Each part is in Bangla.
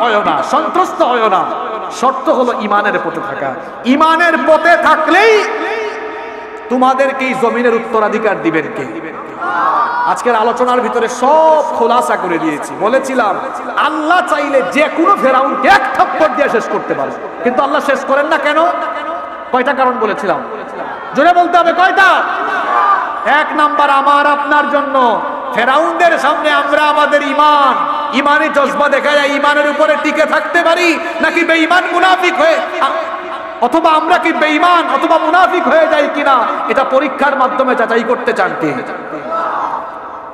হয় না, সন্ত্রস্ত হয় না। শর্ত হলো ঈমানের পথে থাকা। ঈমানের পথে থাকলেই তোমাদেরকে এই জমিনের উত্তরাধিকার দিবেন কে? আজকের আলোচনার ভিতরে সব খোলাসা করে দিয়েছি। বলেছিলাম আল্লাহ চাইলে যে কোনো ফেরাউনকে এক থাপ্পড় দিয়ে শেষ করতে পারে, কিন্তু আল্লাহ শেষ করেন না কেন? কয়টা কারণ বলেছিলাম, জোরে বলতে হবে কয়টা? এক নাম্বার, আমার আপনার জন্য ফেরাউনদের সামনে আমরা আমাদের ইমানি জজবা দেখা যায়, ইমানের উপরে টিকে থাকতে পারি নাকি বেঈমান মুনাফিক হয়ে, অথবা আমরা কি বেঈমান অথবা মুনাফিক হয়ে যাই কিনা, এটা পরীক্ষার মাধ্যমে যাচাই করতে চান কে?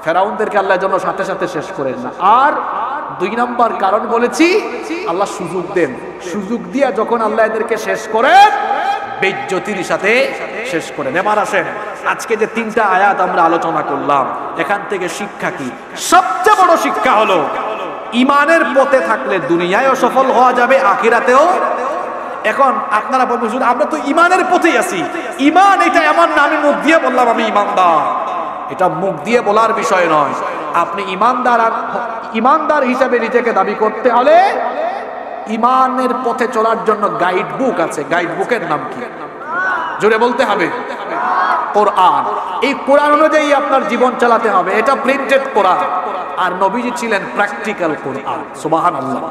ফেরাউনদেরকে আল্লাহর জন্য সাথে সাথে শেষ করেন না। আর দুই নাম্বার কারণ বলেছি, আল্লাহ সুযোগ দেন, সুযোগ দিয়া যখন আল্লাহ এদেরকে শেষ করেন বেইজ্জতির সাথে শেষ করেন। এবার আসেন, আজকে যে তিনটা আয়াত আমরা আলোচনা করলাম, এখান থেকে শিক্ষা কি? সবচেয়ে বড় শিক্ষা হলো ইমানের পথে থাকলে দুনিয়ায়ও সফল হওয়া যাবে, আখিরাতেও। এখন আপনারা বলবেন শুধু আমরা তো ইমানের পথেই আছি, ইমান এটা এমন না আমি মুখ দিয়ে বললাম আমি ইমানদার, এটা মুখ দিয়ে বলার বিষয় নয়। আপনি ইমানদার হিসেবে নিজেকে দাবি করতে হলে ইমানের পথে চলার জন্য গাইড বুক আছে। গাইড বুকের নাম কি? জোরে বলতে হবে, কোরআন। এই কোরআন অনুযায়ী আপনার জীবন চালাতে হবে, এটা প্রিন্টেড কোরআন। আর নবীজি ছিলেন প্র্যাকটিক্যাল কোরআন, সুবহানাল্লাহ,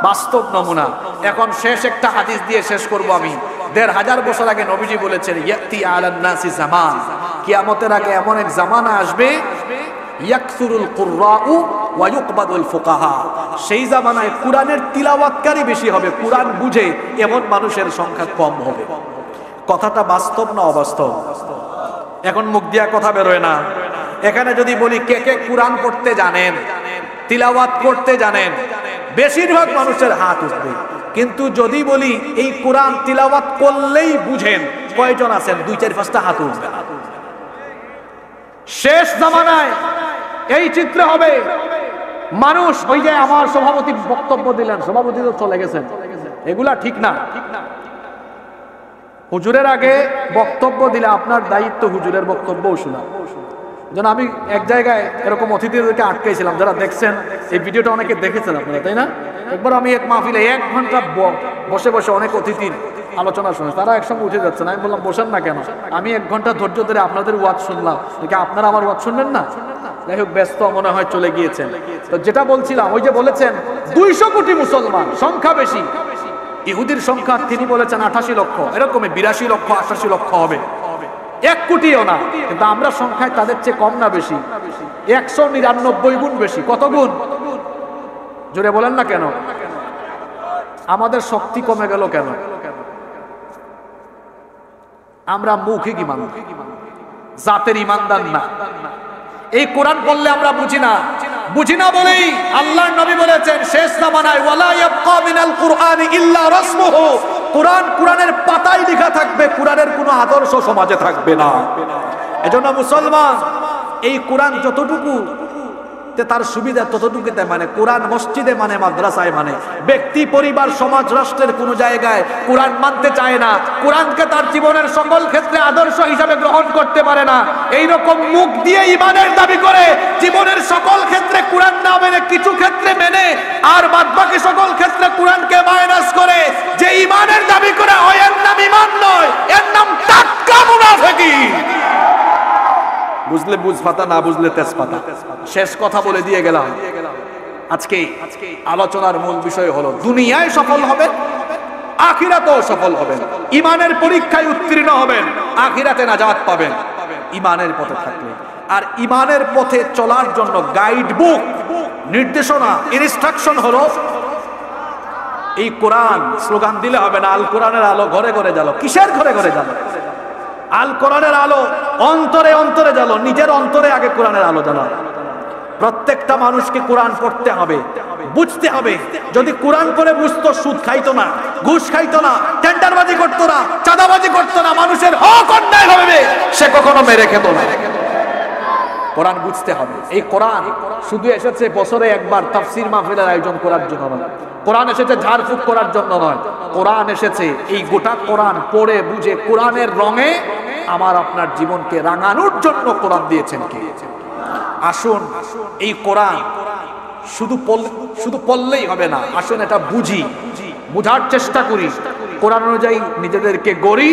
বাস্তব নমুনা। এখন শেষ একটা হাদিস দিয়ে শেষ করব আমি। ১৫০০ বছর আগে নবীজি বলেছেন, ইয়াতি আলান নাসি জামান, কিয়ামতের আগে এমন এক জামানা আসবে, ইয়াকসুরুল কুররাউ ওয়া ইউকবাদুল ফুকাহা, সেই জামানায় কোরআনের তিলাওয়াতকারী বেশি হবে, কোরআন বুঝে এমন মানুষের সংখ্যা কম হবে। কথাটা বাস্তব না অবাস্তব? এখন মুখ দিয়া কথা বেরোয় না। এখানে যদি বলি কে কে কোরআন পড়তে জানেন, তিলাওয়াত করতে জানেন, বেশিরভাগ মানুষের হাত উঠবে। কিন্তু যদি বলি এই কোরআন তিলাওয়াত করলেই বুঝেন, কয়জন আছেন? ২-৪-৫টা হাত উঠবে। শেষ জামানায় এই চিত্র হবে, মানুষ ওই যে আমার সভাপতি বক্তব্য দিলেন, সভাপতি তো চলে গেছেন, এগুলা ঠিক না। হুজুরের আগে বক্তব্য দিলে আপনার দায়িত্ব হুজুরের বক্তব্যও শোনা। যেন আমি এক জায়গায় এরকম অতিথিদেরকে আটকাইছিলাম, যারা দেখছেন এই ভিডিওটা, অনেকে দেখেছেন আপনারা, তাই না? একবার আমি এক মাহফিলে 1 ঘন্টা বসে বসে অনেক অতিথির আলোচনা শুনে, তারা একসঙ্গে উঠে যাচ্ছে না। আমি বললাম বসেন না কেন? আমি 1 ঘন্টা ধৈর্য ধরে আপনাদের ওয়াজ শুনলাম, আপনারা আমার ওয়াজ শুনলেন না? যাই হোক, ব্যস্ত মনে হয় চলে গিয়েছেন। তো যেটা বলছিলাম, ওই যে বলেছেন 200 কোটি মুসলমান, সংখ্যা বেশি। ইহুদির সংখ্যা তিনি বলেছেন 88 লক্ষ, এরকমই 82 লক্ষ 88 লক্ষ হবে, 1 কোটিও না। কিন্তু আমরা সংখ্যায় তাদের চেয়ে কম না বেশি? 199 গুণ বেশি। কত গুণ? জোরে বলেন না কেন? আমাদের শক্তি কমে গেল কেন? আমরা মৌখিক ইমান, জাতের ইমানদার না। এই কোরআন পড়লে আমরা বুঝি না বলেই আল্লাহর নবী বলেছেন শেষ জামানায় ওয়ালা ইয়াবকা মিনাল কুরআনি ইল্লা রাসমুহু, কোরআনের পাতায় লেখা থাকবে, কোরআনের কোনো আদর্শ সমাজে থাকবে না। এজন্য মুসলমান এই কোরআন যতটুকু তার সুবিধা ততটুকুতে মানে, কোরআন মসজিদে মানে, মাদ্রাসায় মানে, ব্যক্তি পরিবার সমাজ রাষ্ট্রের কোন জায়গায় কোরআন মানতে চায় না, কোরআনকে তার জীবনের সকল ক্ষেত্রে আদর্শ হিসাবে গ্রহণ করতে পারে না। এইরকম মুখ দিয়ে ইমানের দাবি করে জীবনের সকল ক্ষেত্রে কোরআন না মেনে, কিছু ক্ষেত্রে মেনে আর বাদবাকি সকল ক্ষেত্রে কোরআনকে মাইনাস করে যে ইমানের দাবি করে, এর নাম ইমান নয়, এর নাম টাটকা মুনাফিকি। বুঝলে বুঝ পাতা, না বুঝলে তেজ পাতা। শেষ কথা বলে দিয়ে গেলাম। আজকে আলোচনার মূল বিষয় হলো দুনিয়ায় সফল হবেন, আখিরাতেও সফল হবেন। ইমানের পরীক্ষায় উত্তীর্ণ হবেন, আখিরাতে নাজাত পাবেন ইমানের পথে থাকলে। আর ইমানের পথে চলার জন্য গাইড বুক, নির্দেশনা, ইনস্ট্রাকশন হলো এই কোরআন। স্লোগান দিলে হবে না, আল কোরআনের আলো ঘরে ঘরে জ্বালো। কিসের ঘরে ঘরে জ্বালো? আল কোরআনের আলো অন্তরে অন্তরে জ্বালো। নিজের অন্তরে আগে কোরআনের আলো জ্বালো। প্রত্যেকটা মানুষকে কোরআন পড়তে হবে, বুঝতে হবে। যদি কোরআন পড়ে বুঝতো, সুদ খাইতো না, ঘুষ খাইতো না, টেন্ডারবাজি করতো না, চাঁদাবাজি করতো না, মানুষের হক অন্যায় হবে সে কখনো মেরে খেত না। কোরআন বুঝতে হবে। এই কোরআন শুধু এসেছে বছরে একবার তাফসীর মাহফিলের আয়োজন করার জন্য নয়, কোরআন এসেছে ঝাড়ফুঁক করার জন্য নয়, কোরআন এসেছে এই গোটা কোরআন পড়ে বুঝে কোরআনের রঙে আমার আপনার জীবনকে রাঙানোর জন্য কোরআন দিয়েছেন কে? আসুন এই কোরআন শুধু পড়লেই হবে না, আসুন এটা বুঝি, বুঝার চেষ্টা করি, কোরআন অনুযায়ী নিজেদেরকে গড়ি,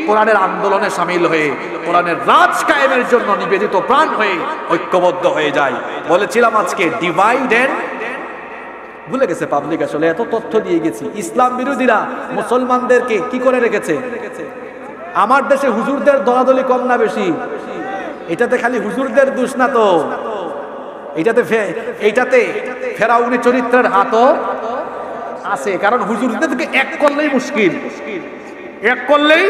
কোরআনের আন্দোলনে সামিল হয়ে কোরআনের রাজ কায়েমের জন্য নিবেদিত প্রাণ হয়ে ঐক্যবদ্ধ হয়ে যায়। বলেছিলাম আজকে ডিভাইড এন্ড, ভুলে গেছে পাবলিক, আসলে এত তথ্য দিয়ে গেছি। ইসলাম বিরোধীরা মুসলমানদেরকে কি করে রেখেছে? আমার দেশে হুজুরদের দলাদলি কম না বেশি? এটাতে খালি হুজুরদের দোষ না তো, এইটাতে ফেরাউনি চরিত্রের হাতও আছে, কারণ হুজুরদেরকে এক করলেই মুশকিল, এক করলেই।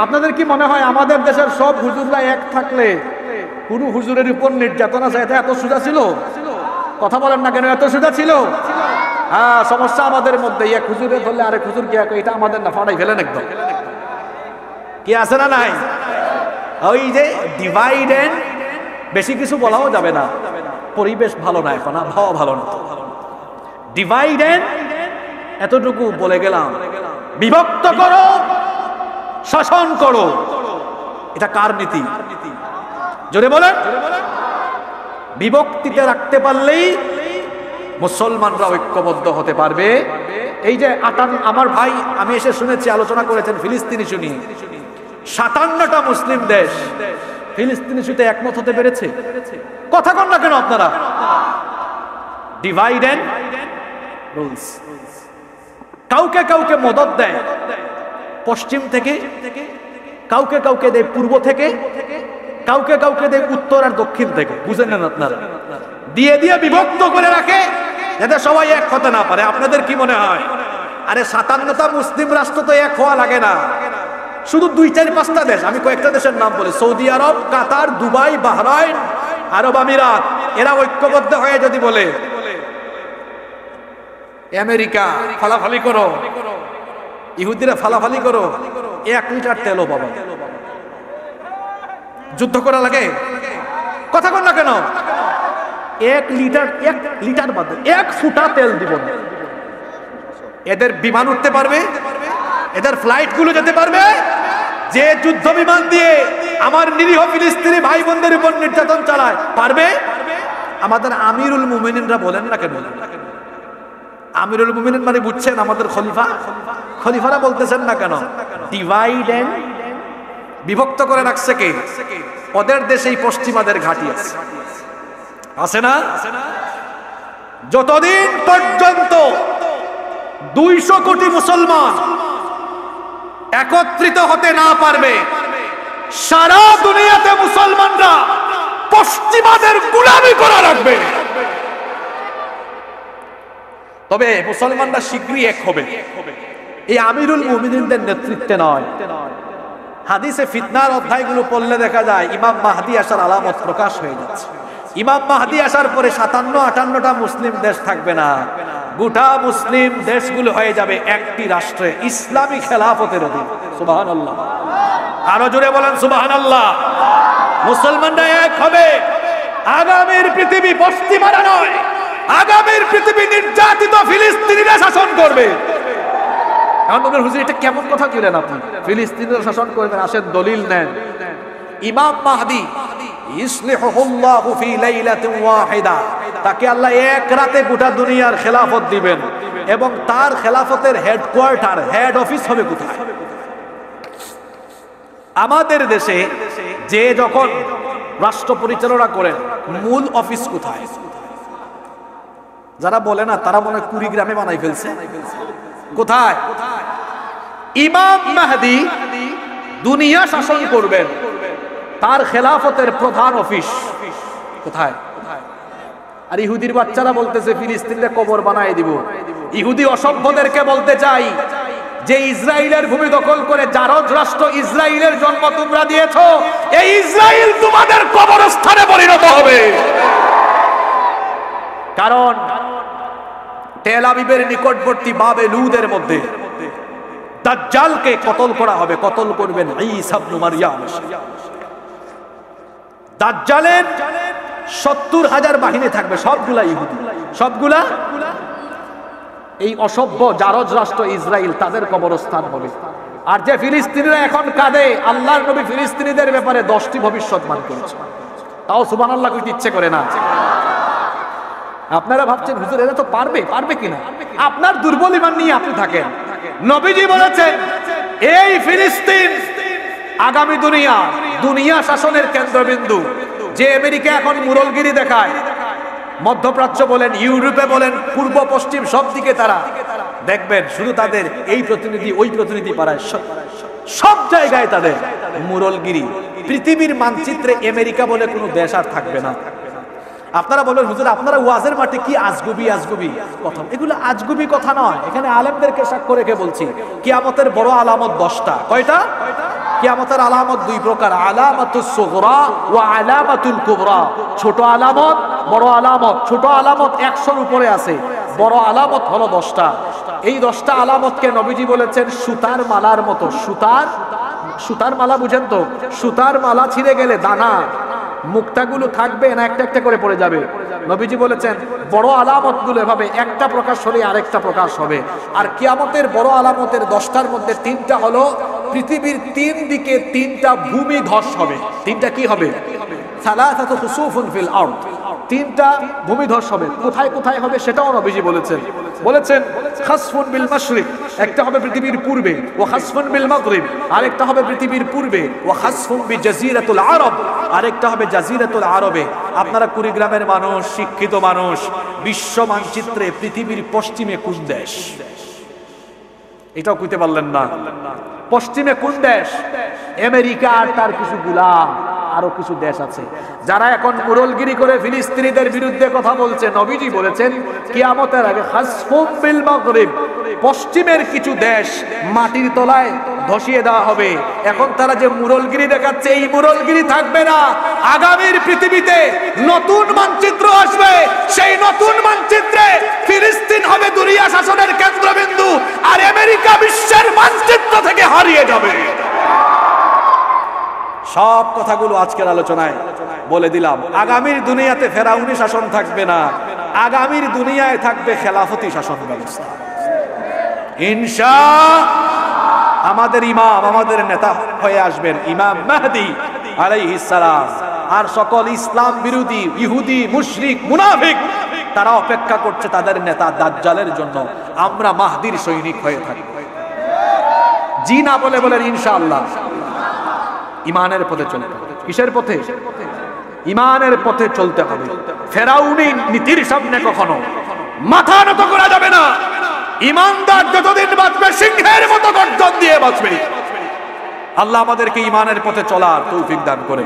আপনাদের কি মনে হয় আমাদের দেশের সব হুজুররা এক থাকলে কোন হুজুরের উপর নির্যাতন আছে এটা এত সোজা ছিল? কথা বলেন না কেন, এত সোজা ছিল? হ্যাঁ, সমস্যা আমাদের মধ্যে। এক হুজুরে ধরলে আরেক হুজুর কি এটা আমাদের না ফাটাই ফেলেন একদম, কি আছে না নাই? ওই যে ডিভাইড এন্ড, বেশি কিছু বলাও যাবে না, পরিবেশ ভালো না, এখন আবহাওয়া ভালো না। ডিভাইড এন্ড এতটুকু বলে গেলাম, বিভক্ত করো, শাসন করো, এটা কার নীতি? জোরে বলেন। বিভক্তিতে রাখতে পারলেই মুসলমানরা ঐক্যবদ্ধ হতে পারবে। এই যে আমার ভাই, আমি এসে শুনেছি আলোচনা করেছেন ফিলিস্তিন ইস্যু নিয়ে, 57টা মুসলিম দেশ ফিলিস্তিন ইস্যুতে একমত হতে পেরেছে। কথা কন না কেন আপনারা? Divide and rules. কাউকে কাউকে মদদ দেয় পশ্চিম থেকে, কাউকে কাউকে দেয় পূর্ব থেকে, কাউকে কাউকে দেয় উত্তর আর দক্ষিণ থেকে। বুঝেন না আপনারা? দিয়ে দিয়ে বিভক্ত করে রাখে যাতে সবাই এক হতে না পারে। আপনাদের কি মনে হয়? আরে 57টা মুসলিম রাষ্ট্র তো এক হওয়া লাগে না, শুধু 2-4-5টা দেশ, আমি কয়েকটা দেশের নাম বলি, সৌদি আরব, কাতার, দুবাই, বাহরাইন, আরব আমিরাত, এরা ঐক্যবদ্ধ হয়ে যদি বলে আমেরিকা ফালাফালি করো, ইহুদিরা ফালাফালি করো, 1 লিটার তেলও পাবে। যুদ্ধ করা লাগে? কথা কন না কেন? 1 লিটার বাদে 1 ফুটা তেল দিব না। এদের বিমান উঠতে পারবে? এদের ফ্লাইট গুলো যেতে পারবে? যে যুদ্ধ বিমান দিয়ে আমার নিরীহ ফিলিস্তিনি ভাই বোনদের উপর নির্যাতন চালায়, পারবে? আমাদের আমিরুল মুমিনিনরা বলেন না কেন? আমিরুল মুমিনিন মানে বুঝছেন? আমাদের খলিফা, খলিফারা বলতেছেন না কেন? ডিভাইড এন্ড, বিভক্ত করে রাখছে কে? ওদের দেশেই পশ্চিমাদের ঘাঁটি আছে, আছে না? যতদিন পর্যন্ত 200 কোটি মুসলমান একত্রিত হতে না পারবে, সারা দুনিয়াতে মুসলমানরা পশ্চিমাদের গোলামি করা রাখবে। তবে মুসলমানরা শীঘ্রই এক হবে, এই আমিরুল মুমিনিনদের নেতৃত্বে নয়। হাদিসে ফিতনার অধ্যায়গুলো পড়লে দেখা যায় ইমাম মাহদি আসার আলামত প্রকাশ হয়ে যাচ্ছে। ইমাম মাহদি আসার পরে 57-58টা মুসলিম দেশ থাকবে না, গোটা মুসলিম দেশগুলো হয়ে যাবে একটি রাষ্ট্রে, ইসলামী খেলাফতের অধীন। সুবহানাল্লাহ, আরো জোরে বলেন সুবহানাল্লাহ। মুসলমানরা এক হবে। আগামীর পৃথিবী পশ্চিমারা নয়, আগামীর পৃথিবী নির্যাতিত ফিলিস্তিনিরা শাসন করবে। এখন বলবেন হুজুর এটা কেমন কথা কইলেন আপনি? ফিলিস্তিনিরা শাসন করবেন, আসেন দলিল নেন। ইমাম মাহদি ইসলিহুল্লাহু ফি লাইলাতিন ওয়াহিদা, তাকে আল্লাহ এক রাতে গোটা দুনিয়ার খেলাফত দিবেন, এবং তার খেলাফতের হেডকোয়ার্টার, হেড অফিস হবে কোথায়? আমাদের দেশে যে যখন রাষ্ট্র পরিচালনা করেন, মূল অফিস কোথায়? যারা বলে না তারা মনে হয় কুড়িগ্রামে বানাই ফেলছে। কোথায়? ইমাম মাহদি দুনিয়া শাসন করবেন, তার খেলাফতের প্রধান অফিস কোথায়? আর ইহুদির বাচ্চারা বলতেছে ফিলিস্তিনে কবর বানায় দিব। ইহুদি অসভ্যদেরকে বলতে চাই যে ইসরায়েলের ভূমি দখল করে জারজ রাষ্ট্র ইসরায়েলের জন্ম তোমরা দিয়েছো, এই ইসরায়েল তোমাদের কবরস্থানে পরিণত হবে। কারণ তেল আবিবের নিকটবর্তী বাবেলুদের মধ্যে দাজ্জালকে কতল করা হবে, কতল করবেন ঈসা ইবনে মারইয়াম। দাজ্জালের 70,000 বাহিনী থাকবে, সবগুলা ইহুদি, সবগুলা এই অসভ্য জারজ রাষ্ট্র ইসরায়েল, তাদের কবরস্থান হবে। আর যে ফিলিস্তিনিরা এখন কাঁদে, আল্লাহর নবী ফিলিস্তিনিদের ব্যাপারে 10টি ভবিষ্যৎবাণী করেছে, তাও সুবহানাল্লাহ কইতে ইচ্ছে করে না। আপনারা ভাবছেন হুজুর এরা তো পারবে কিনা? আপনার দুর্বল ঈমান নিয়ে আপনি থাকেন। নবীজি বলেছেন এই ফিলিস্তিন আগামী দুনিয়া শাসনের কেন্দ্রবিন্দু। যে আমেরিকা এখন মুরলগিরি দেখায়, মধ্যপ্রাচ্য বলেন, ইউরোপে বলেন, পূর্ব পশ্চিম সব দিকে তারা দেখবেন শুধু তাদের এই প্রতিনিধি ওই প্রতিনিধি পাড়ায় সব জায়গায় তাদের মুরলগিরি। পৃথিবীর মানচিত্রে আমেরিকা বলে কোনো দেশ আর থাকবে না। আপনারা বলেন হুজুর আপনারা ওয়াজের মাঠে কি আজগুবি কথা, এগুলো আজগুবি কথা নয়। এখানে আলেমদেরকে সাক্ষ্য রেখে বলছি কিয়ামতের বড় আলামত 10টা। কয়টা? কিয়ামতের আলামত 2 প্রকার, আলামাতুস সুগরা ওয়া আলামাতুল কুবরা। ছোট আলামত, বড় আলামত। ছোট আলামত 100-র উপরে আছে, বড় আলামত হলো 10টা। এই 10টা আলামতকে নবীজি বলেছেন সুতার মালার মতো। সুতার মালা বুঝেন তো? সুতার মালা ছিঁড়ে গেলে দানা মুক্তাগুলো থাকবে না, একটা একটা করে পড়ে যাবে। নবীজি বলেছেন বড় আলামত গুলো এভাবে একটা প্রকাশ হলে আরেকটা প্রকাশ হবে। আর কিয়ামতের বড় আলামতের 10টার মধ্যে 3টা হলো পৃথিবীর 3 দিকে 3টা ভূমি ধস হবে। 3টা কি হবে? সালাসাতু খুসুফুন ফিল আরদ। 3টা ভূমিধস হবে। কোথায় কোথায় হবে সেটাও নবীজি বলেছেন খাসফুন বিল মাশরিক, একটা হবে পৃথিবীর পূর্বে, ওয়া খাসফুন বিল মাগরিব, আরেকটা হবে পৃথিবীর পূর্বে, ওয়া খাসফুন বিজাজিরাতুল আরব, আরেকটা হবে জাজিরাতুল আরবে। আপনারা কুড়িগ্রামের মানুষ, শিক্ষিত মানুষ, বিশ্ব মানচিত্রে পৃথিবীর পশ্চিমে কোন দেশ? এটাও কইতে পারলেন না। পশ্চিমে কোন দেশ? আমেরিকা আর তার কিছু গোলাম আরো কিছু দেশ আছে যারা এখন মুরলগিরি করে ফিলিস্তিনিদের বিরুদ্ধে কথা বলছে। নবীজি বলেছেন কিয়ামতের আগে খাসফুম বিল মাগরিব, পশ্চিমের কিছু দেশ মাটির তলায় ধসিয়ে দেওয়া হবে। এখন তারা যে মুরলগিরি দেখাচ্ছে, এই মুরলগিরি থাকবে না। আগামীর পৃথিবীতে নতুন মানচিত্র আসবে। সেই নতুন মানচিত্রে ফিলিস্তিন হবে দুনিয়া শাসনের কেন্দ্রবিন্দু, আর আমেরিকা বিশ্বের মানচিত্র থেকে হারিয়ে যাবে। সব কথাগুলো আজকের আলোচনায় বলে দিলাম। আগামীর দুনিয়াতে ফেরাউনি শাসন থাকবে না, আগামীর দুনিয়ায় থাকবে খেলাফতি শাসন ব্যবস্থা ইনশাআল্লাহ। আমাদের ইমাম, আমাদের নেতা হয়ে আসবেন ইমাম মাহদী আলাইহিস সালাম। আর সকল ইসলাম বিরোধী ইহুদি, মুশরিক, মুনাফিক তারা অপেক্ষা করছে তাদের নেতা দাজ্জালের জন্য। আমরা মাহদীর সৈনিক হয়ে থাকব। জি না বলে বলেন ইনশাআল্লাহ। ইমানের পথে চলতে হবে। কিসের পথে? ইমানের পথে চলতে হবে। ফেরাউনি নীতির সামনে কখনো মাথা নত করা যাবে না। ইমানদার যতদিন বাঁচবে সিংহের মতো গর্জন দিয়ে বাঁচবে। আল্লাহ আমাদেরকে ইমানের পথে চলার তৌফিক দান করে।